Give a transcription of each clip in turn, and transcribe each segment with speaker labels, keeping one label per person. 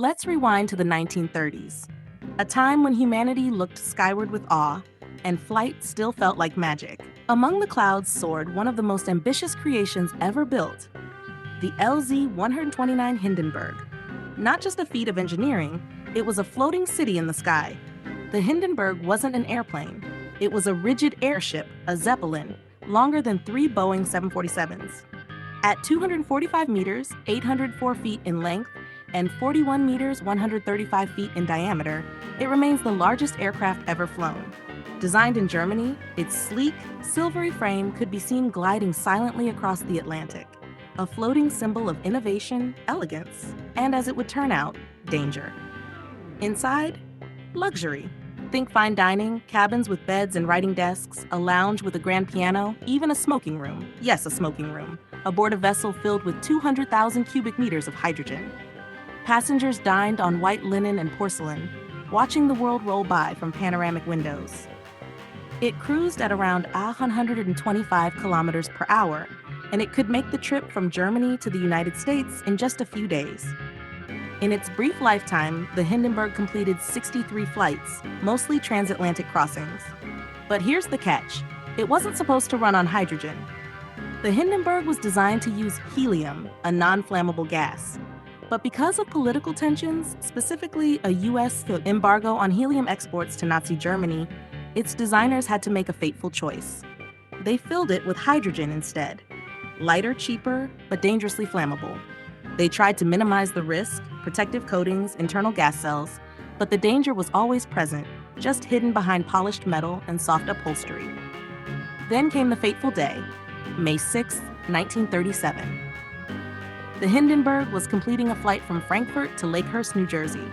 Speaker 1: Let's rewind to the 1930s, a time when humanity looked skyward with awe and flight still felt like magic. Among the clouds soared one of the most ambitious creations ever built, the LZ-129 Hindenburg. Not just a feat of engineering, it was a floating city in the sky. The Hindenburg wasn't an airplane. It was a rigid airship, a Zeppelin, longer than 3 Boeing 747s. At 245 meters, 804 feet in length, and 41 meters, 135 feet in diameter, it remains the largest aircraft ever flown. Designed in Germany, its sleek, silvery frame could be seen gliding silently across the Atlantic, a floating symbol of innovation, elegance, and as it would turn out, danger. Inside, luxury. Think fine dining, cabins with beds and writing desks, a lounge with a grand piano, even a smoking room. Yes, a smoking room, aboard a vessel filled with 200,000 cubic meters of hydrogen. Passengers dined on white linen and porcelain, watching the world roll by from panoramic windows. It cruised at around 125 kilometers per hour, and it could make the trip from Germany to the United States in just a few days. In its brief lifetime, the Hindenburg completed 63 flights, mostly transatlantic crossings. But here's the catch: it wasn't supposed to run on hydrogen. The Hindenburg was designed to use helium, a non-flammable gas. But because of political tensions, specifically a U.S. embargo on helium exports to Nazi Germany, its designers had to make a fateful choice. They filled it with hydrogen instead. Lighter, cheaper, but dangerously flammable. They tried to minimize the risk, protective coatings, internal gas cells, but the danger was always present, just hidden behind polished metal and soft upholstery. Then came the fateful day, May 6, 1937. The Hindenburg was completing a flight from Frankfurt to Lakehurst, New Jersey.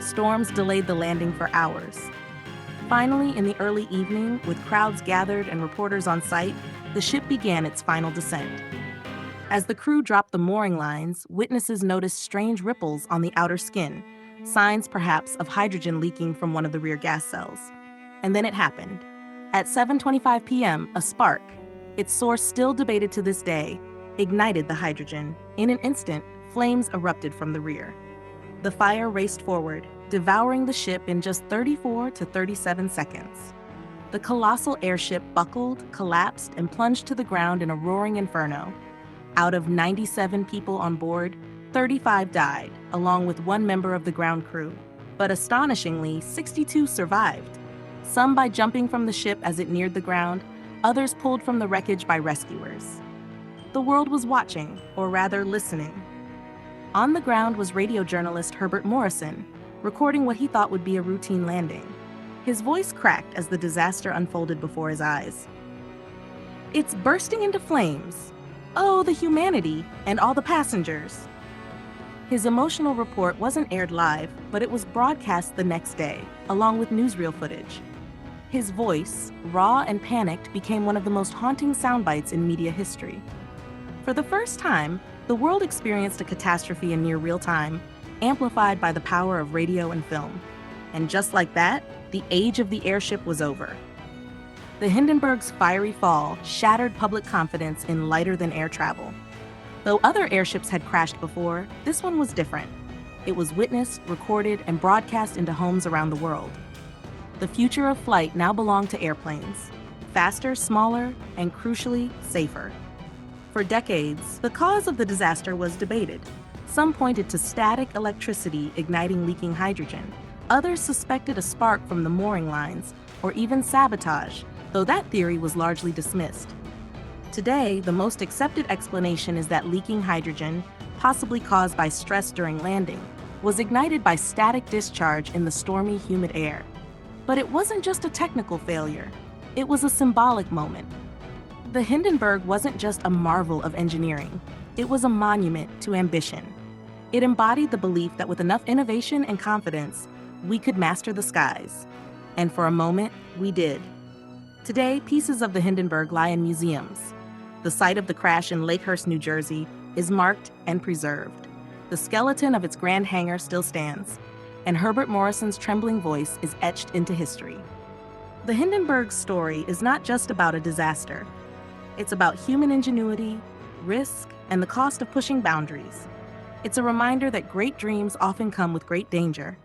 Speaker 1: Storms delayed the landing for hours. Finally, in the early evening, with crowds gathered and reporters on site, the ship began its final descent. As the crew dropped the mooring lines, witnesses noticed strange ripples on the outer skin, signs perhaps of hydrogen leaking from one of the rear gas cells. And then it happened. At 7:25 p.m., a spark, its source still debated to this day, ignited the hydrogen. In an instant, flames erupted from the rear. The fire raced forward, devouring the ship in just 34 to 37 seconds. The colossal airship buckled, collapsed, and plunged to the ground in a roaring inferno. Out of 97 people on board, 35 died, along with one member of the ground crew. But astonishingly, 62 survived. Some by jumping from the ship as it neared the ground, others pulled from the wreckage by rescuers. The world was watching, or rather listening. On the ground was radio journalist Herbert Morrison, recording what he thought would be a routine landing. His voice cracked as the disaster unfolded before his eyes. "It's bursting into flames. Oh, the humanity and all the passengers." His emotional report wasn't aired live, but it was broadcast the next day, along with newsreel footage. His voice, raw and panicked, became one of the most haunting soundbites in media history. For the first time, the world experienced a catastrophe in near real time, amplified by the power of radio and film. And just like that, the age of the airship was over. The Hindenburg's fiery fall shattered public confidence in lighter-than-air travel. Though other airships had crashed before, this one was different. It was witnessed, recorded, and broadcast into homes around the world. The future of flight now belonged to airplanes. Faster, smaller, and crucially, safer. For decades, the cause of the disaster was debated. Some pointed to static electricity igniting leaking hydrogen. Others suspected a spark from the mooring lines, or even sabotage, though that theory was largely dismissed. Today, the most accepted explanation is that leaking hydrogen, possibly caused by stress during landing, was ignited by static discharge in the stormy, humid air. But it wasn't just a technical failure. It was a symbolic moment. The Hindenburg wasn't just a marvel of engineering. It was a monument to ambition. It embodied the belief that with enough innovation and confidence, we could master the skies. And for a moment, we did. Today, pieces of the Hindenburg lie in museums. The site of the crash in Lakehurst, New Jersey, is marked and preserved. The skeleton of its grand hangar still stands, and Herbert Morrison's trembling voice is etched into history. The Hindenburg's story is not just about a disaster. It's about human ingenuity, risk, and the cost of pushing boundaries. It's a reminder that great dreams often come with great danger.